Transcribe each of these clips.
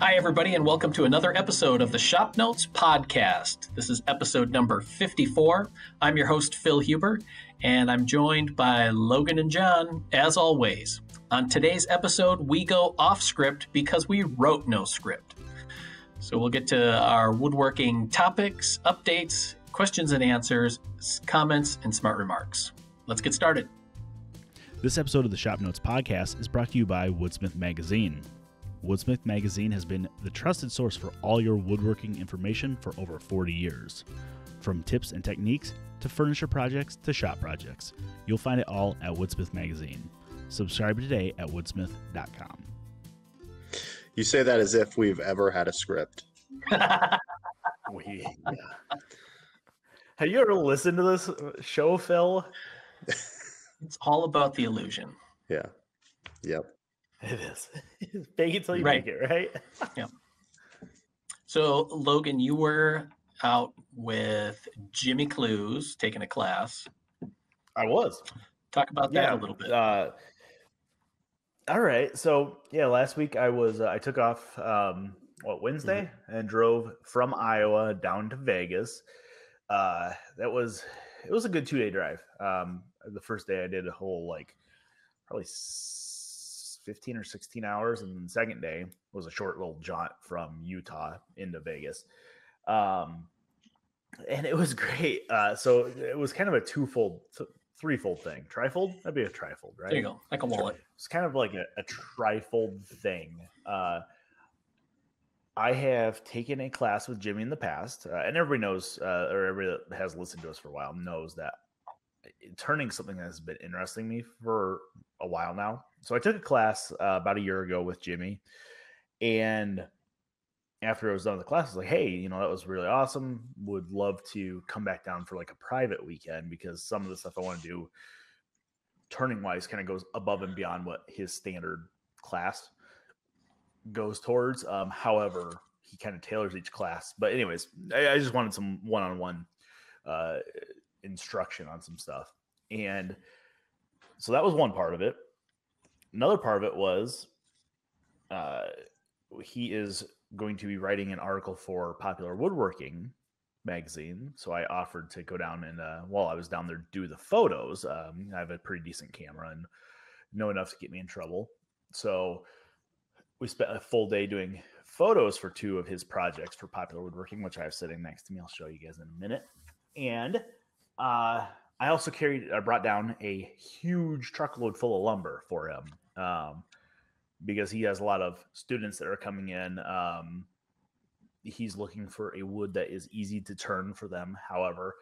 Hi, everybody, and welcome to another episode of the ShopNotes Podcast. This is episode number 54. I'm your host, Phil Huber, and I'm joined by Logan and John, as always. On today's episode, we go off script because we wrote no script. So we'll get to our woodworking topics, updates, questions and answers, comments, and smart remarks. Let's get started. This episode of the ShopNotes Podcast is brought to you by Woodsmith Magazine. Woodsmith Magazine has been the trusted source for all your woodworking information for over 40 years. From tips and techniques to furniture projects to shop projects, you'll find it all at Woodsmith Magazine. Subscribe today at woodsmith.com. You say that as if we've ever had a script. Have you ever listened to this show, Phil? It's all about the illusion. Yeah. Yep. It is. Fake it till you Right. make it, right? Yeah. So, Logan, you were out with Jimmy Clewes taking a class. I was. Talk about that a little bit. All right. So, last week I took off Wednesday and drove from Iowa down to Vegas. It was a good 2-day drive. The first day I did a whole probably 15 or 16 hours, and then the second day was a short little jaunt from Utah into Vegas. And it was great. So it was kind of a threefold thing. Trifold? That'd be a trifold, right? There you go, like a wallet. It's kind of like a trifold thing. I have taken a class with Jimmy in the past, and everybody knows, or everybody that has listened to us for a while knows that turning something has been interesting me for a while now. So I took a class about a year ago with Jimmy, and after I was done with the class, I was like, hey, that was really awesome. Would love to come back down for a private weekend, because some of the stuff I want to do turning wise kind of goes above and beyond what his standard class goes towards. However, he kind of tailors each class. But anyways, I just wanted some one-on-one instruction on some stuff. And so that was one part of it. Another part of it was he is going to be writing an article for Popular Woodworking magazine. So I offered to go down and while I was down there, do the photos. I have a pretty decent camera and know enough to get me in trouble. So we spent a full day doing photos for 2 of his projects for Popular Woodworking, which I have sitting next to me. I'll show you guys in a minute. And I also brought down a huge truckload full of lumber for him because he has a lot of students that are coming in. He's looking for a wood that is easy to turn for them. However,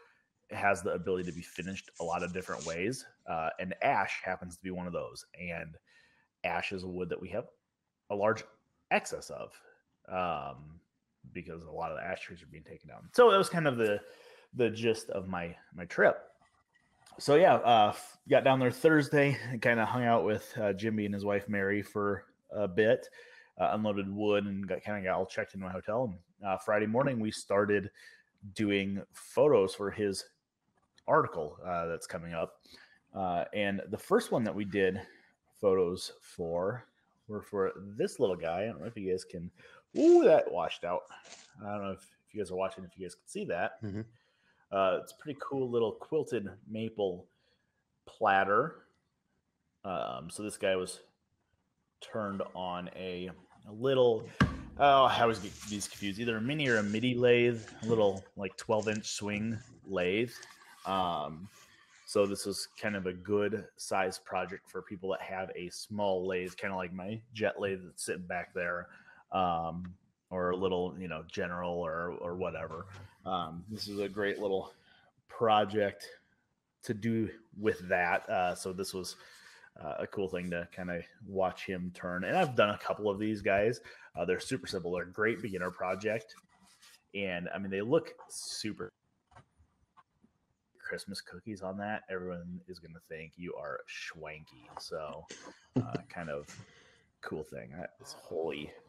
it has the ability to be finished a lot of different ways. And ash happens to be one of those. And ash is a wood that we have a large excess of because a lot of the ash trees are being taken down. So that was kind of the gist of my trip. So got down there Thursday and kind of hung out with Jimmy and his wife Mary for a bit, unloaded wood, and got all checked in my hotel. And Friday morning we started doing photos for his article that's coming up. And the first one that we did photos for were for this little guy. I don't know if you guys can. Ooh, that washed out. I don't know if you guys are watching, if you guys can see that. Mm-hmm. It's a pretty cool little quilted maple platter. So this guy was turned on a little, I always get these confused, either a mini or a midi lathe, a little 12-inch swing lathe. So this was kind of a good size project for people that have a small lathe, kind of like my jet lathe that's sitting back there. Or a little, general or whatever. This is a great little project to do with that. So this was a cool thing to kind of watch him turn. And I've done a couple of these guys. They're super simple. They're a great beginner project. And I mean, they look super Christmas cookies on that. Everyone is going to think you are schwanky. So kind of cool thing.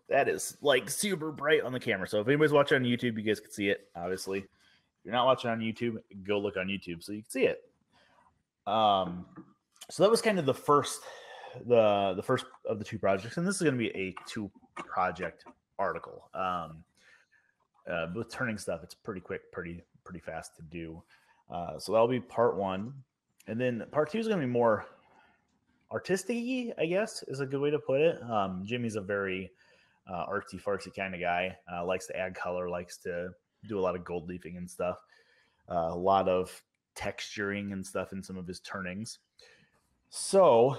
That is super bright on the camera. So if anybody's watching on YouTube, you guys can see it. Obviously, if you're not watching on YouTube, go look on YouTube so you can see it. So that was kind of the first of the 2 projects, and this is going to be a 2 project article. With turning stuff, it's pretty quick, pretty fast to do. So that'll be part one, and then part two is going to be more artistic-y, I guess is a good way to put it. Jimmy's a very artsy fartsy kind of guy. Likes to add color, likes to do a lot of gold leafing and stuff. A lot of texturing and stuff in some of his turnings. So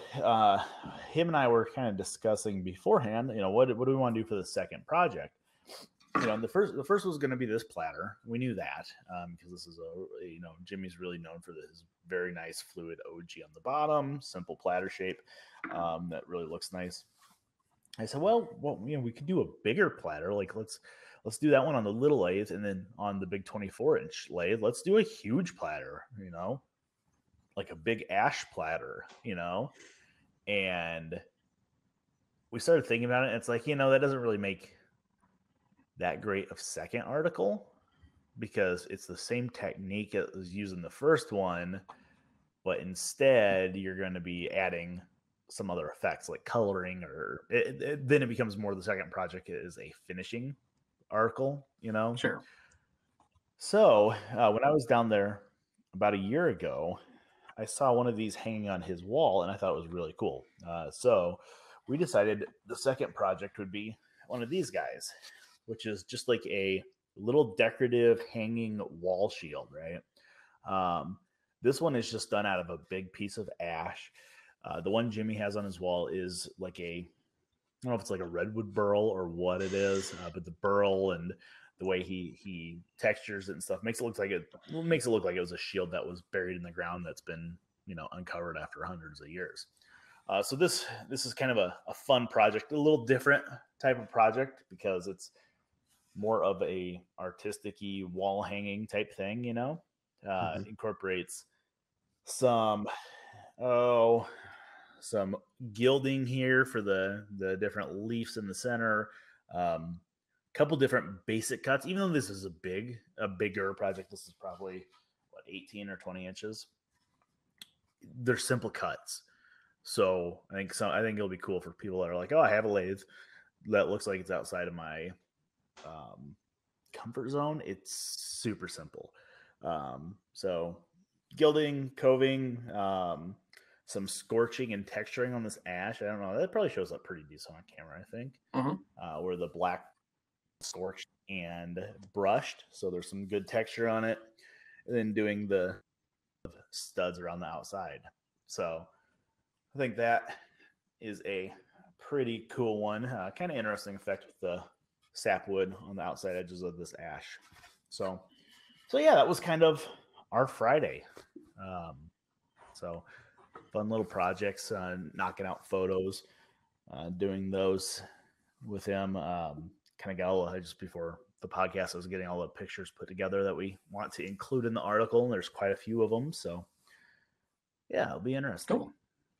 him and I were kind of discussing beforehand, what do we want to do for the second project? The first was going to be this platter. We knew that because this is Jimmy's really known for his very nice fluid OG on the bottom, simple platter shape that really looks nice. I said, well, we could do a bigger platter. Like let's do that one on the little lathe, and then on the big 24-inch lathe, let's do a huge platter. Like a big ash platter. And we started thinking about it. And it's like that doesn't really make that great of second article because it's the same technique that was used in the first one, but instead you're going to be adding some other effects like coloring, or then it becomes more the second project is a finishing article, Sure. So when I was down there about a year ago, I saw one of these hanging on his wall and I thought it was really cool. So we decided the second project would be one of these guys, which is just like a little decorative hanging wall shield, right? This one is just done out of a big piece of ash. The one Jimmy has on his wall is like I don't know if it's like a redwood burl or what it is, but the burl and the way he textures it and stuff makes it look like it was a shield that was buried in the ground that's been uncovered after hundreds of years. So this is kind of a fun project, a little different type of project because it's more of a artistic-y wall hanging type thing, incorporates some gilding here for the different leaves in the center. Couple different basic cuts, even though this is a bigger project. This is probably 18 or 20 inches. They're simple cuts. So I think it'll be cool for people that are like, oh, I have a lathe that looks like it's outside of my comfort zone. It's super simple. So gilding, coving, some scorching and texturing on this ash. I don't know. That probably shows up pretty decent on camera, I think. Mm-hmm. Where the black scorched and brushed. So there's some good texture on it. And then doing the studs around the outside. So I think that is a pretty cool one. Kind of interesting effect with the sapwood on the outside edges of this ash. So yeah, that was kind of our Friday. So fun little projects, knocking out photos, doing those with him. Kind of got all just before the podcast, I was getting all the pictures put together that we want to include in the article. There's quite a few of them. So yeah, it'll be interesting. Cool.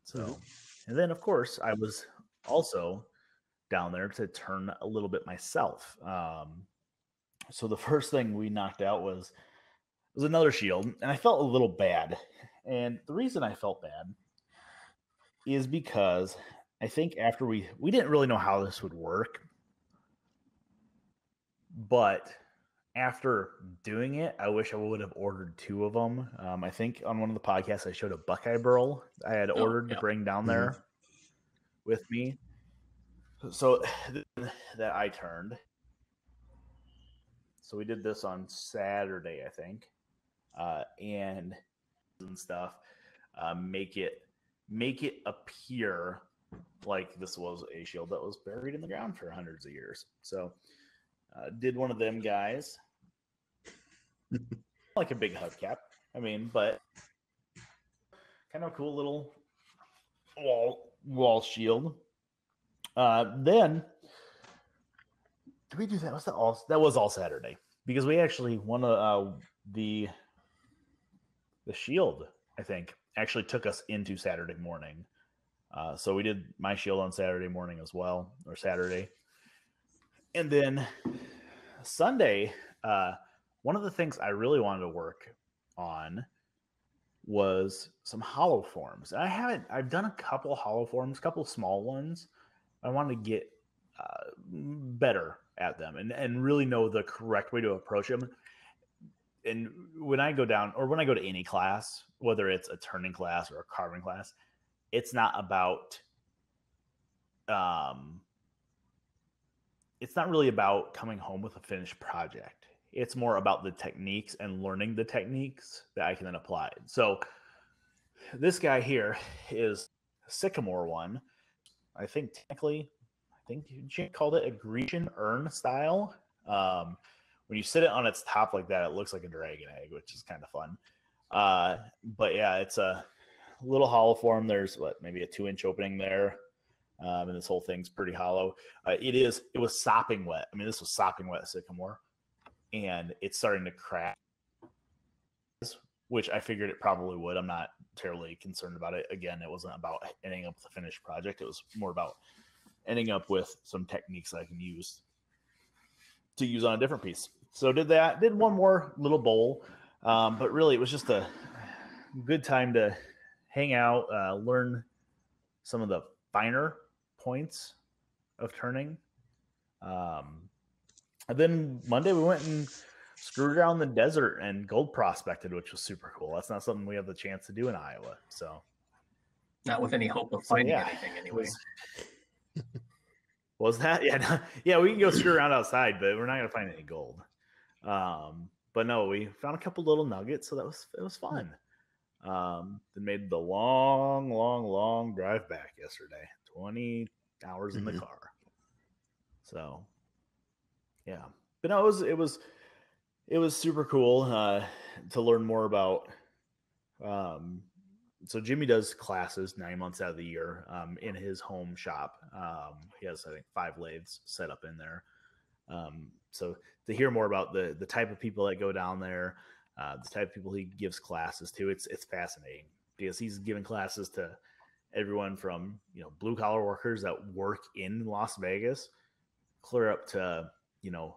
So, and then of course I was also down there to turn a little bit myself. So the first thing we knocked out was another shield, and I felt a little bad. And the reason I felt bad is because I think after we didn't really know how this would work, but after doing it, I wish I would have ordered two of them. I think on one of the podcasts I showed a Buckeye burl I had ordered to bring down there with me. So that I turned. So we did this on Saturday, I think, and stuff. Make it appear like this was a shield that was buried in the ground for hundreds of years. So did one of them guys. Like a big hubcap. But kind of a cool little wall shield. Then did we do that? That was all Saturday because we actually the shield, I think, actually took us into Saturday morning. So we did my shield on Saturday morning as well, or Saturday. And then Sunday, one of the things I really wanted to work on was some hollow forms. I've done a couple hollow forms, a couple small ones. I wanted to get better at them and really know the correct way to approach them. And when I go down, or when I go to any class, whether it's a turning class or a carving class, it's not about, it's not really about coming home with a finished project. It's more about the techniques and learning the techniques that I can then apply. So this guy here is a sycamore one. I think Jim called it a Grecian urn style. When you sit it on its top like that, it looks like a dragon egg, which is kind of fun. But yeah, it's a little hollow form. There's maybe a 2-inch opening there. And this whole thing's pretty hollow. It was sopping wet. I mean, this was sopping wet sycamore, and it's starting to crack, which I figured it probably would. I'm not terribly concerned about it. Again, it wasn't about ending up with a finished project. It was more about ending up with some techniques that I can use on a different piece. So did one more little bowl, but really it was just a good time to hang out, learn some of the finer points of turning. And then Monday we went and screwed around the desert and gold prospected, which was super cool. That's not something we have the chance to do in Iowa. So not with any hope of finding anything anyway. Was that? Yeah. Yeah, we can go screw around outside, but we're not going to find any gold. But no, we found a couple little nuggets, so it was fun. Then made the long drive back yesterday. 20 hours in the car. So yeah. But no, it was super cool to learn more about. So Jimmy does classes 9 months out of the year in his home shop. He has, I think, 5 lathes set up in there. So to hear more about the type of people that go down there, the type of people he gives classes to, it's fascinating because he's giving classes to everyone from, blue collar workers that work in Las Vegas, clear up to,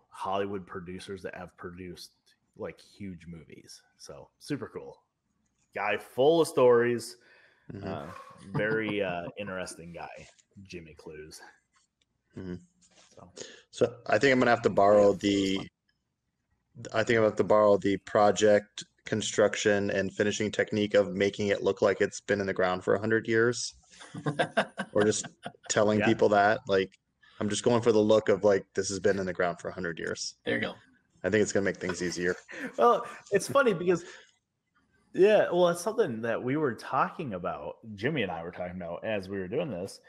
Hollywood producers that have produced like huge movies. So super cool. Guy full of stories. Very interesting guy, Jimmy Clewes. So I think I'm gonna have to borrow the project construction and finishing technique of making it look like it's been in the ground for 100 years, or just telling people that, like, I'm just going for the look of like this has been in the ground for 100 years. There you go. I think it's gonna make things easier. Well, it's funny because it's something that we were talking about. Jimmy and I were talking about as we were doing this,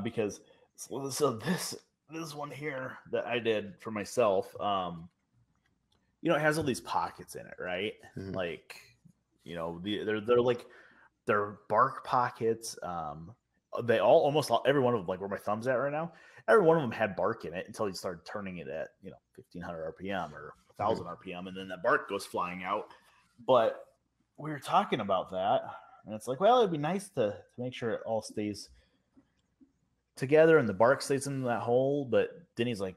because so this one here that I did for myself, it has all these pockets in it, right? Like, they're bark pockets. They almost every one of them, like where my thumb's at right now, every one of them had bark in it until you started turning it at 1500 RPM or 1000 RPM, and then that bark goes flying out. But we were talking about that, and it's like, well, it'd be nice to make sure it all stays together and the bark stays in that hole. But then he's like,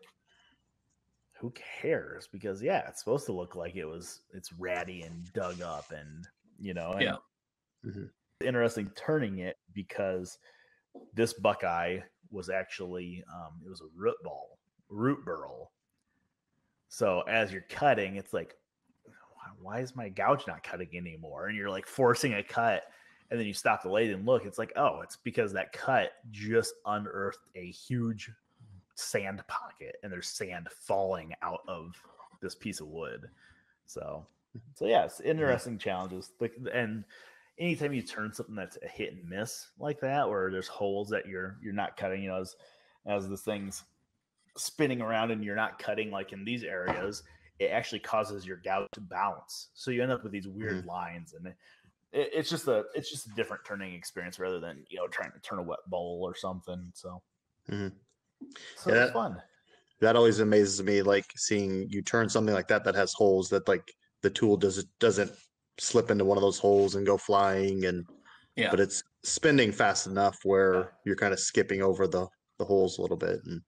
who cares? Because it's supposed to look like it's ratty and dug up, and interesting turning it, because this buckeye was actually it was a root burl. So as you're cutting, it's like, why is my gouge not cutting anymore? And you're like forcing a cut, and then you stop the lathe and look, it's like, oh, it's because that cut just unearthed a huge sand pocket, and there's sand falling out of this piece of wood. So yeah, it's interesting challenges. And anytime you turn something that's a hit and miss like that, where there's holes that you're not cutting, as this thing's spinning around and you're not cutting like in these areas, it actually causes your gouge to bounce. So you end up with these weird lines, and it's just a different turning experience rather than trying to turn a wet bowl or something. So it's fun. That always amazes me, like seeing you turn something like that has holes, that like the tool doesn't slip into one of those holes and go flying, and but it's spinning fast enough where you're kind of skipping over the holes a little bit, and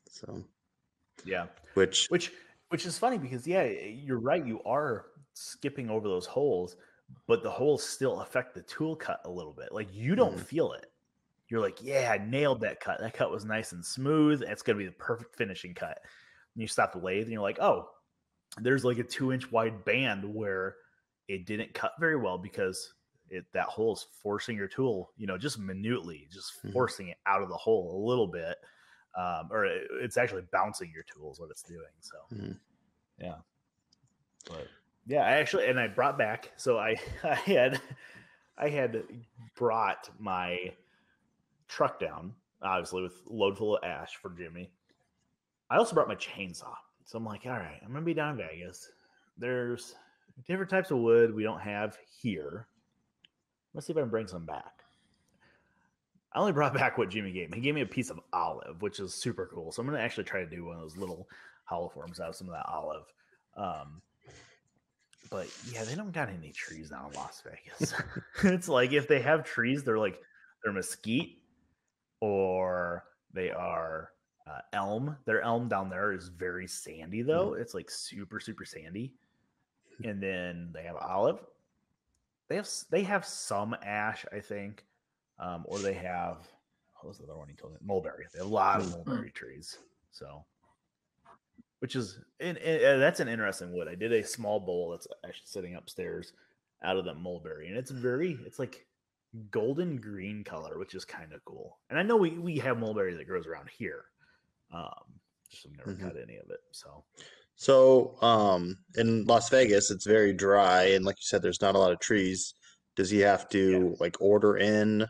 so which is funny because you're right, you are skipping over those holes, but the holes still affect the tool cut a little bit. Like you don't feel it. you're like, yeah, I nailed that cut. That cut was nice and smooth. It's going to be the perfect finishing cut. And you stop the lathe and you're like, oh, there's like a 2-inch wide band where it didn't cut very well because that hole is forcing your tool, just minutely, just forcing it out of the hole a little bit. Or it's actually bouncing your tool is what it's doing. So, yeah. But yeah, I brought back, so I had brought my truck down, obviously with a load full of ash for Jimmy. I also brought my chainsaw. So I'm like, all right, I'm going to be down in Vegas. There's different types of wood we don't have here. Let's see if I can bring some back. I only brought back what Jimmy gave me. He gave me a piece of olive, which is super cool. So I'm going to actually try to do one of those little hollow forms out of some of that olive. But yeah, they don't got any trees down in Las Vegas. It's like if they have trees, they're mesquite or they are elm. Their elm down there is very sandy though. It's like super, super sandy. And then they have olive. They have some ash, I think. Or they have, what was the other one he told me? Mulberry. They have a lot of mulberry trees. So, which is, and that's an interesting wood. I did a small bowl that's actually sitting upstairs out of the mulberry. And it's like golden green color, which is kind of cool. And I know we have mulberry that grows around here. Just I've never cut any of it. So in Las Vegas, it's very dry. And like you said, there's not a lot of trees. Does he have to like order in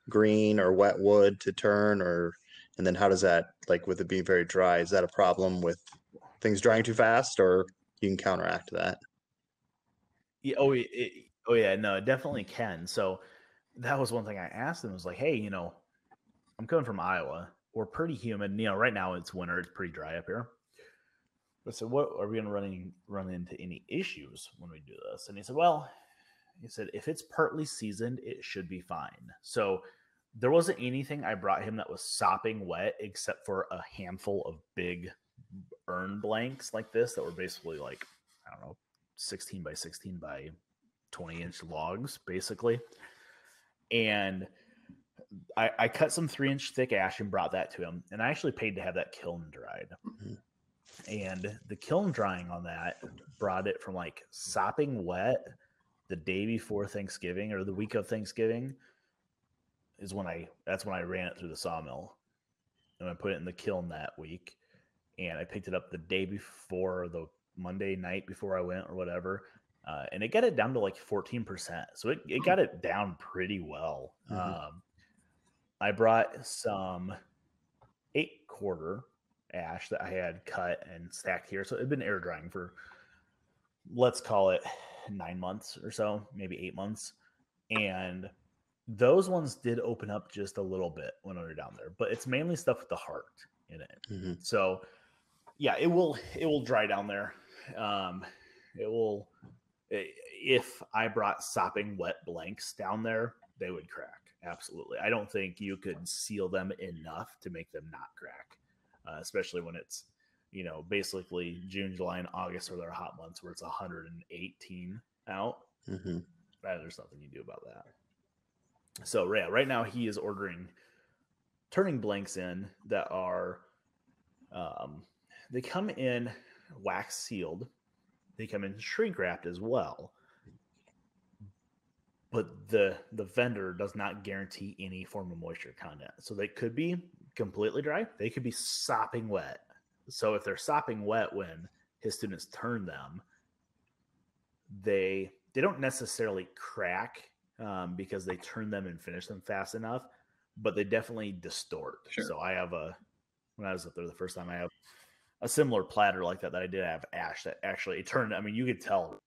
green or wet wood to turn, and then how does that, like with it being very dry, is that a problem with things drying too fast, or you can counteract that? Yeah. Yeah. No, it definitely can. So that was one thing I asked him. Was like, hey, I'm coming from Iowa. We're pretty humid. Right now it's winter. It's pretty dry up here. But so what are we going to run into any issues when we do this? And he said, well, if it's partly seasoned, it should be fine. So there wasn't anything I brought him that was sopping wet except for a handful of big urn blanks like this that were basically like, I don't know, 16 by 16 by 20-inch logs, basically. And I cut some 3-inch thick ash and brought that to him. And I actually paid to have that kiln dried. And the kiln drying on that brought it from like sopping wet the day before Thanksgiving or the week of Thanksgiving that's when I ran it through the sawmill. And I put it in the kiln that week. And I picked it up the day before, the Monday night before I went or whatever. And it got it down to like 14%. So it got it down pretty well. I brought some 8-quarter ash that I had cut and stacked here. So it had been air drying for, let's call it 9 months or so, maybe 8 months. And those ones did open up just a little bit when I was down there, but it's mainly stuff with the heart in it. So yeah, it will dry down there. If I brought sopping wet blanks down there, they would crack. Absolutely. I don't think you could seal them enough to make them not crack, especially when it's, basically June, July, and August are their hot months where it's 118 out. There's nothing you do about that. So yeah, right now he is ordering turning blanks in that are, they come in wax sealed. They come in shrink wrapped as well. But the vendor does not guarantee any form of moisture content. So they could be completely dry. They could be sopping wet. So if they're sopping wet when his students turn them, they don't necessarily crack because they turn them and finish them fast enough, but they definitely distort. Sure. So when I was up there the first time, I have a similar platter like that I did have ash that actually it turned. I mean, you could tell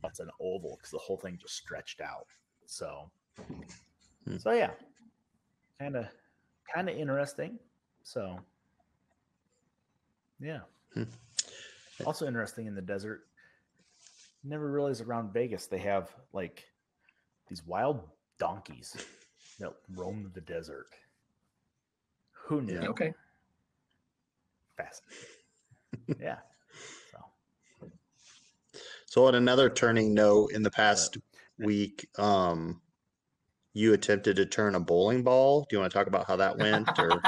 that's an oval because the whole thing just stretched out. So yeah, kind of interesting. So yeah. Also interesting in the desert. Never realized around Vegas they have like these wild donkeys that roam the desert. Who knew? Yeah, okay. Fascinating. Yeah. So on another turning note, in the past week, you attempted to turn a bowling ball. Do you want to talk about how that went? Or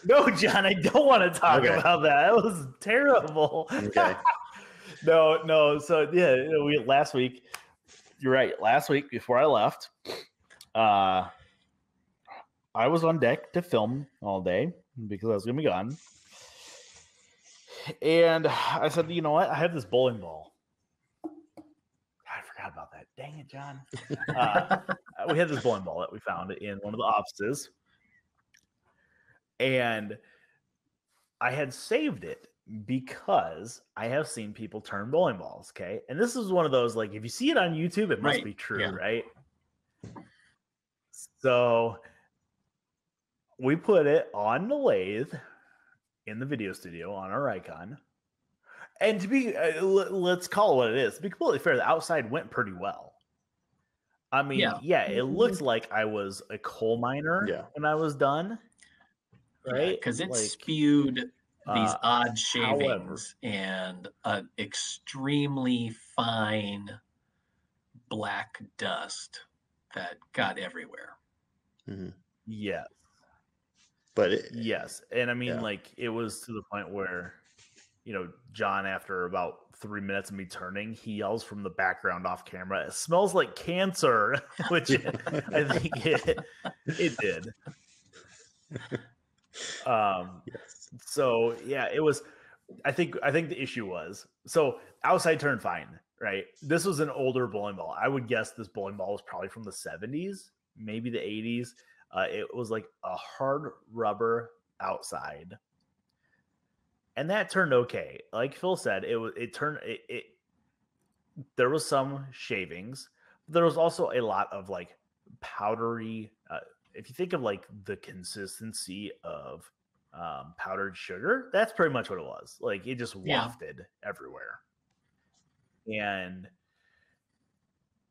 No, John, I don't want to talk about that. That was terrible. Okay. No. So yeah, last week. You're right. Last week before I left, I was on deck to film all day because I was going to be gone. And I said, you know what? I have this bowling ball. I forgot about that. Dang it, John. We had this bowling ball that we found in one of the offices. And I had saved it because I have seen people turn bowling balls, okay? And this is one of those, like, if you see it on YouTube, it must be true, right? So we put it on the lathe in the video studio on our Icon. And to be, let's call it what it is. To be completely fair, the outside went pretty well. I mean, it looked like I was a coal miner when I was done. Right? Because it spewed these odd shavings and an extremely fine black dust that got everywhere. Mm-hmm. Yes. But yes. And I mean, like, it was to the point where, you know, John, after about 3 minutes of me turning, he yells from the background off camera, "It smells like cancer," which I think it did. So yeah, it was. I think the issue was, so outside turned fine, right? This was an older bowling ball. I would guess this bowling ball was probably from the 70s, maybe the 80s. It was like a hard rubber outside, and that turned okay. Like Phil said, it turned. There was some shavings. There was also a lot of like powdery. If you think of like the consistency of powdered sugar, that's pretty much what it was. Like, it just wafted everywhere. And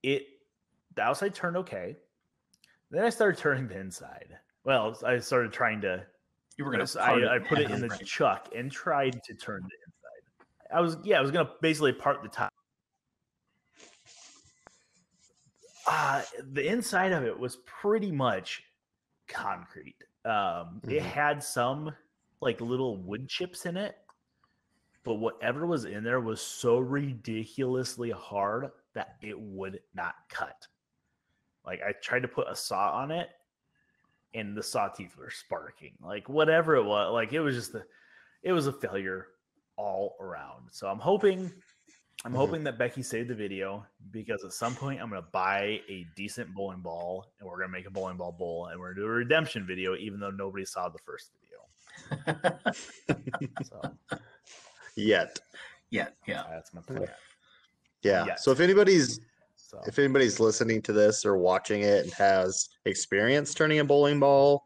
the outside turned okay. Then I started turning the inside. Well, I started trying to. You were going to. I put it in the chuck and tried to turn the inside. I was going to basically part the top. The inside of it was pretty much concrete. It had some like little wood chips in it, but whatever was in there was so ridiculously hard that it would not cut. Like, I tried to put a saw on it and the saw teeth were sparking. Like, whatever it was, like, it was just it was a failure all around. So I'm hoping that Becky saved the video, because at some point I'm going to buy a decent bowling ball and we're going to make a bowling ball bowl and we're going to do a redemption video, even though nobody saw the first video. So. Yet. That's my plan. Yeah. Yet. So if anybody's listening to this or watching it and has experience turning a bowling ball,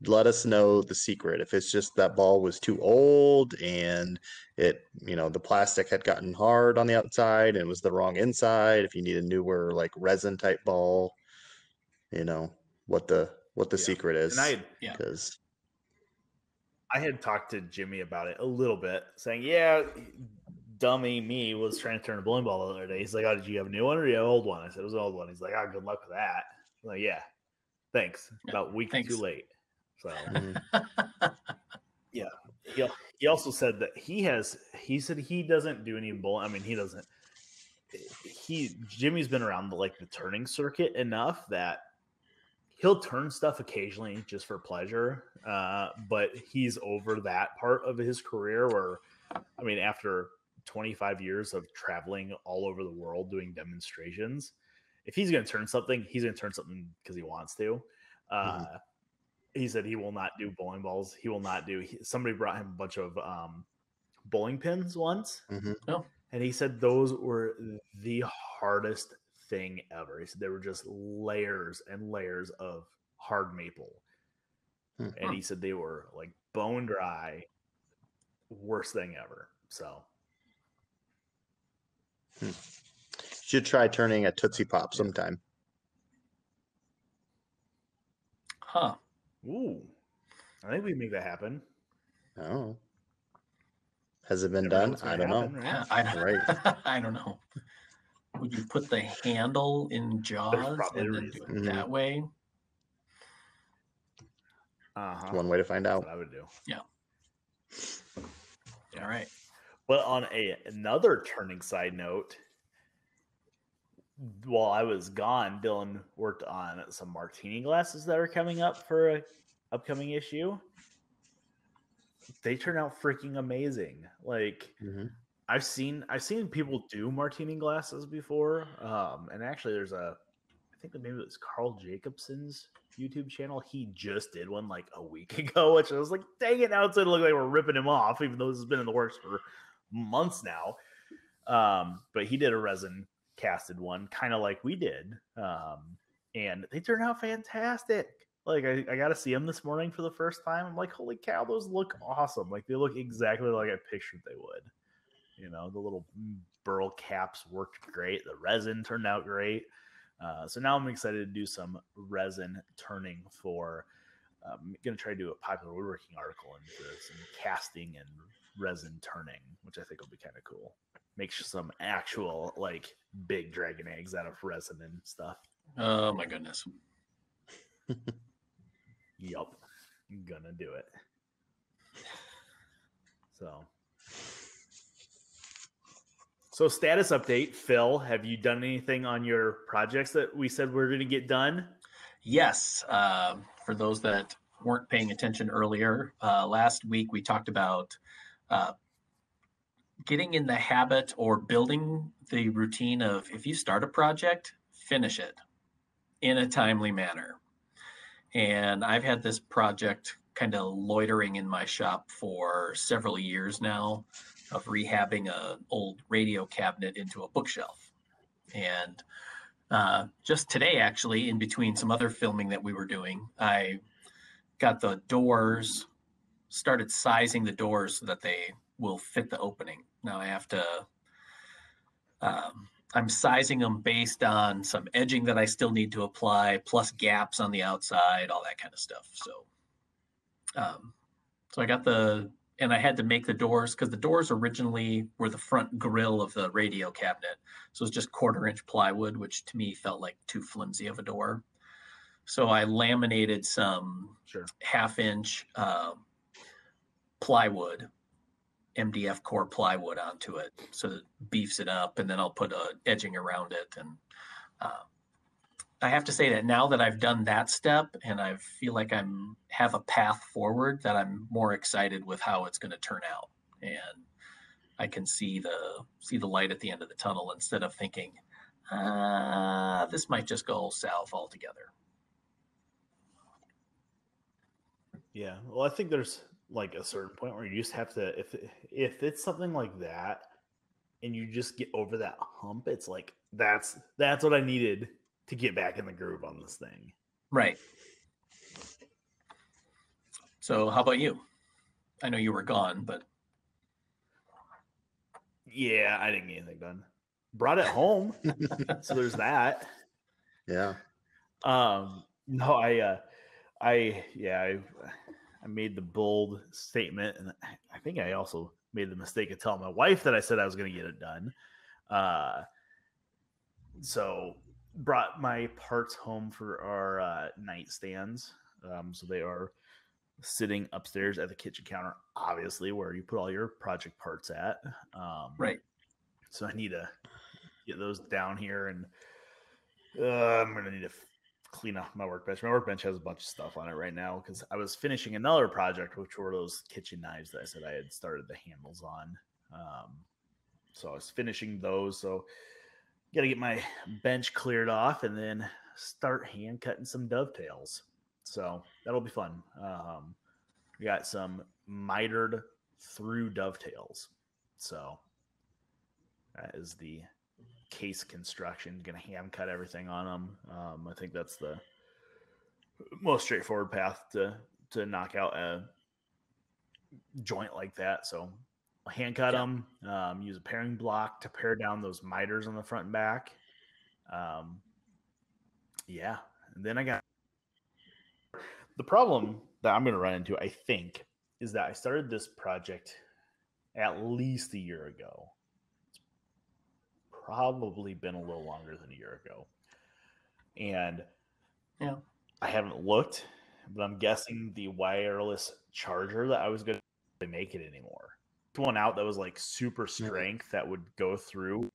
let us know the secret. If it's just that ball was too old and it, the plastic had gotten hard on the outside and it was the wrong inside. If you need a newer, like, resin type ball, what the secret is. Because I had talked to Jimmy about it a little bit, saying, dummy me was trying to turn a bowling ball the other day. He's like, "Oh, did you have a new one or you have an old one?" I said, "It was an old one." He's like, "Oh, good luck with that." I'm like, "Yeah, thanks." About a week too late. So he also said that he said he doesn't do any bowling. I mean, Jimmy's been around the turning circuit enough that he'll turn stuff occasionally just for pleasure. But he's over that part of his career where, I mean, after 25 years of traveling all over the world doing demonstrations, if he's going to turn something, he's going to turn something because he wants to. He said he will not do bowling balls. He will not do. Somebody brought him a bunch of bowling pins once, and he said those were the hardest thing ever. He said they were just layers and layers of hard maple, and he said they were like bone dry, worst thing ever. So, should try turning a Tootsie Pop sometime. Huh. Ooh, I think we can make that happen. Oh, has it been done? I don't know. Right? I don't know. would you put the handle in Jaws and then do it that way? One way to find out. That's what I would do. Yeah. All right. But on another turning side note, while I was gone, Dylan worked on some Martini glasses that are coming up for an upcoming issue. They turn out freaking amazing. Like I've seen people do Martini glasses before. And actually there's I think that maybe it was Carl Jacobson's YouTube channel. He just did one like a week ago, which I was like, dang it, now it's gonna look like we're ripping him off, even though this has been in the works for months now. But he did a resin casted one, kind of like we did. And they turned out fantastic. Like I got to see them this morning for the first time. I'm like, holy cow, those look awesome. Like they look exactly like I pictured they would. You know, the little burl caps worked great. The resin turned out great. So now I'm excited to do some resin turning for. I'm going to try to do a popular woodworking article into some casting and resin turning, which I think will be kind of cool. Make some actual like big dragon eggs out of resin and stuff. Oh my goodness. Yup. I'm gonna do it. So status update, Phil, have you done anything on your projects that we said we're going to get done? Yes. For those that weren't paying attention earlier, last week we talked about getting in the habit or building the routine of if you start a project, finish it in a timely manner. And I've had this project kind of loitering in my shop for several years now of rehabbing an old radio cabinet into a bookshelf. And just today, actually, in between some other filming that we were doing, I got the doors, started sizing the doors so that they will fit the opening. Now I have to, I'm sizing them based on some edging that I still need to apply, plus gaps on the outside, all that kind of stuff. So I got and I had to make the doors because the doors originally were the front grille of the radio cabinet. So it was just 1/4-inch plywood, which to me felt like too flimsy of a door. So I laminated some 1/2-inch plywood, MDF core plywood onto it, so it beefs it up, and then I'll put edging around it. And I have to say that now that I've done that step and I feel like have a path forward, that I'm more excited with how it's going to turn out, and I can see the light at the end of the tunnel instead of thinking this might just go south altogether. Yeah, well, I think there's like a certain point where you just have to, if it's something like that and you just get over that hump, it's like that's what I needed to get back in the groove on this thing. Right. So how about you? I know you were gone, but yeah, I didn't get anything done. Brought it home. So there's that. Yeah. No, I made the bold statement, and I think I also made the mistake of telling my wife that I said I was going to get it done. So brought my parts home for our nightstands. So they are sitting upstairs at the kitchen counter, obviously, where you put all your project parts at. Right. So I need to get those down here, and I'm going to need to clean up my workbench. My workbench has a bunch of stuff on it right now because I was finishing another project, which were those kitchen knives that I said I had started the handles on. So I was finishing those. So got to get my bench cleared off and then start hand cutting some dovetails. So that'll be fun. We got some mitered through dovetails. So that is the case construction. Gonna hand cut everything on them. I think that's the most straightforward path to knock out a joint like that. So hand cut them, use a paring block to pare down those miters on the front and back. And then I got the problem that I'm gonna run into, I think, is that I started this project at least a year ago. probably been a little longer than a year ago. And yeah, I haven't looked, but I'm guessing the wireless charger that I was going to make it anymore. One out that was like super strength that would go through,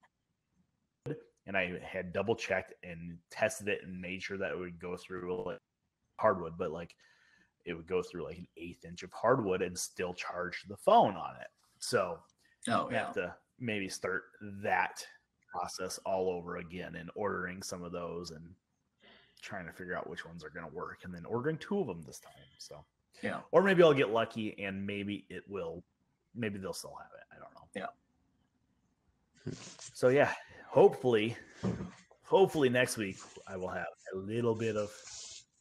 and I had double checked and tested it and made sure that it would go through like hardwood, but like it would go through like an 1/8 inch of hardwood and still charge the phone on it. So I have to maybe start that process all over again and ordering some of those and trying to figure out which ones are going to work, and then ordering 2 of them this time. So yeah, or maybe I'll get lucky and maybe they'll still have it. I don't know. Yeah. So yeah, hopefully next week I will have a little bit of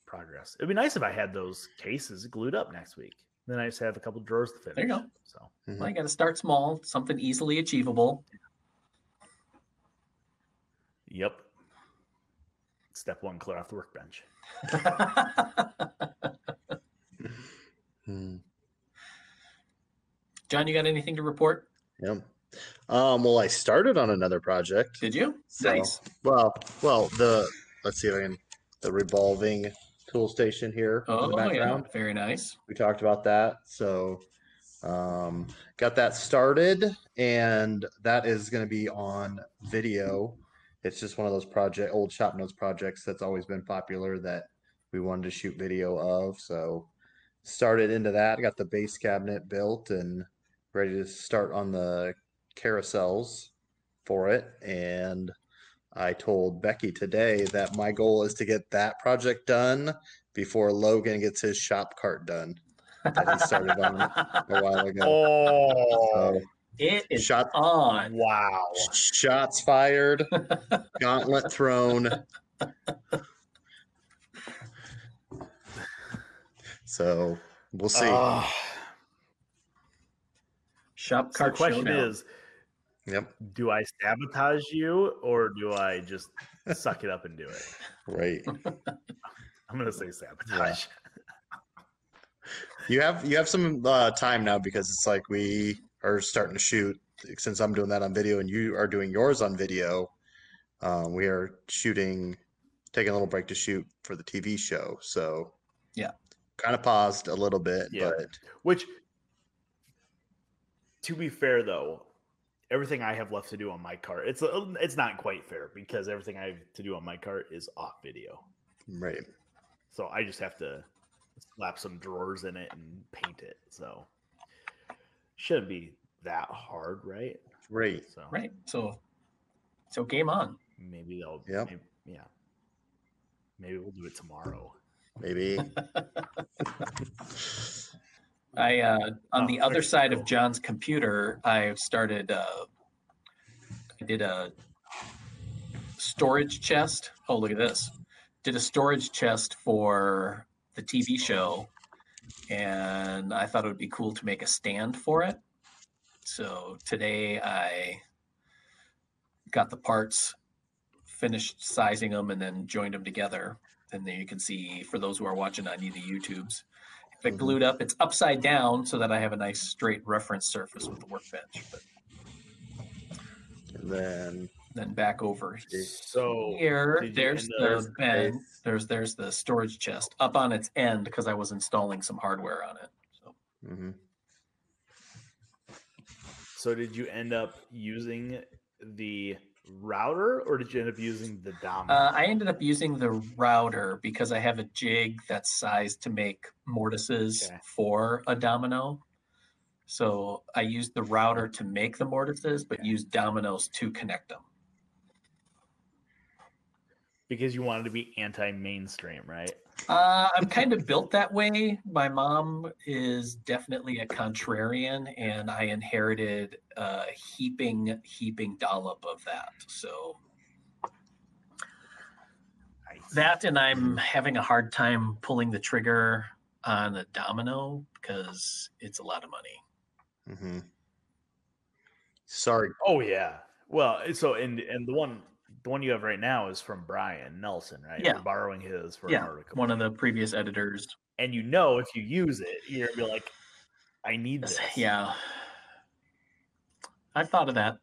progress. It'd be nice if I had those cases glued up next week. Then I just have a couple drawers to finish. There you go. So well, you got to start small, something easily achievable. Yep. Step 1, clear off the workbench. John, you got anything to report? Yep. Well, I started on another project. Did you? So, Nice. Well, let's see if I can, the revolving tool station here in the background. Yeah. Very nice. We talked about that. So, got that started, and that is going to be on video. It's just one of those old ShopNotes projects that's always been popular that we wanted to shoot video of. So, started into that. Got the base cabinet built and ready to start on the carousels for it. And I told Becky today that my goal is to get that project done before Logan gets his shop cart done that he started on a while ago. Oh, it is on. Wow. Shots fired, gauntlet thrown. So we'll see. Shop So the cart question showdown. is, Yep. do I sabotage you or do I just suck it up and do it? Right. I'm going to say sabotage. Yeah. You have some time now because it's like we are starting to shoot. Since I'm doing that on video and you are doing yours on video, we are taking a little break to shoot for the TV show. So yeah, kind of paused a little bit, Yeah. but Which, to be fair though, everything I have left to do on my cart, it's not quite fair because everything I have to do on my cart is off video. right. So I just have to slap some drawers in it and paint it. So shouldn't be that hard, right? Right. So right. So game on. maybe they'll. Yep. Maybe we'll do it tomorrow. Maybe. On the other side of John's computer, I started. I did a storage chest. Oh, look at this! Did a storage chest for the TV show, and I thought it would be cool to make a stand for it. So today I got the parts, finished sizing them, and then joined them together. And then you can see, for those who are watching on the YouTubes, if it glued up, it's upside down so that I have a nice straight reference surface with the workbench. But And then back over So here, did you there's end the up- bed. There's the storage chest up on its end because I was installing some hardware on it. So mhm. So did you end up using the router or did you end up using the domino? I ended up using the router because I have a jig that's sized to make mortises for a domino. So I used the router to make the mortises, but used dominoes to connect them. Because you wanted to be anti-mainstream, right? I'm kind of built that way. My mom is definitely a contrarian, and I inherited a heaping dollop of that. So that, and I'm having a hard time pulling the trigger on a domino because it's a lot of money. Mm-hmm. Sorry. Oh yeah. Well, so and the one you have right now is from Brian Nelson, right? Yeah. You're borrowing his for an article. One of the previous editors. And you know, if you use it, you're gonna be like, I need this. Yeah. I've thought of that.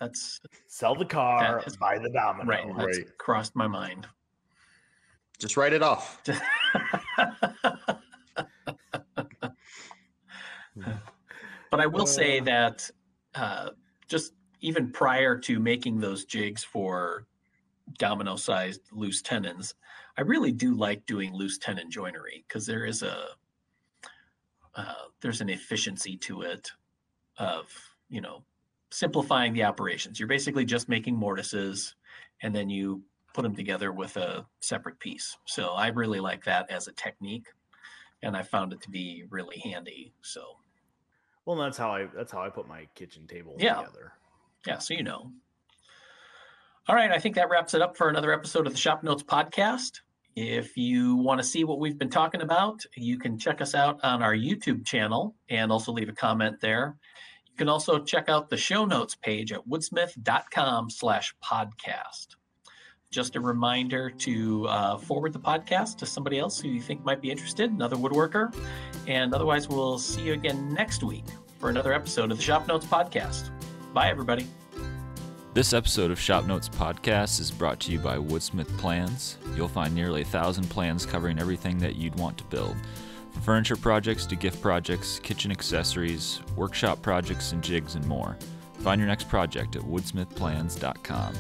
That's sell the car, buy the domino. Right. That's crossed my mind. Just write it off. But I will say that just even prior to making those jigs for domino-sized loose tenons, I really do like doing loose tenon joinery because there is there's an efficiency to it of, simplifying the operations. You're basically just making mortises and then you put them together with a separate piece. So I really like that as a technique, and I found it to be really handy. So, well, that's how I put my kitchen table together. Yeah, so All right, I think that wraps it up for another episode of the ShopNotes Podcast. If you want to see what we've been talking about, you can check us out on our YouTube channel and also leave a comment there. You can also check out the show notes page at woodsmith.com/podcast. Just a reminder to forward the podcast to somebody else who you think might be interested, another woodworker. And otherwise, we'll see you again next week for another episode of the ShopNotes Podcast. Bye, everybody. This episode of ShopNotes Podcast is brought to you by Woodsmith Plans. You'll find nearly 1,000 plans covering everything that you'd want to build. From furniture projects to gift projects, kitchen accessories, workshop projects, and jigs and more. Find your next project at woodsmithplans.com.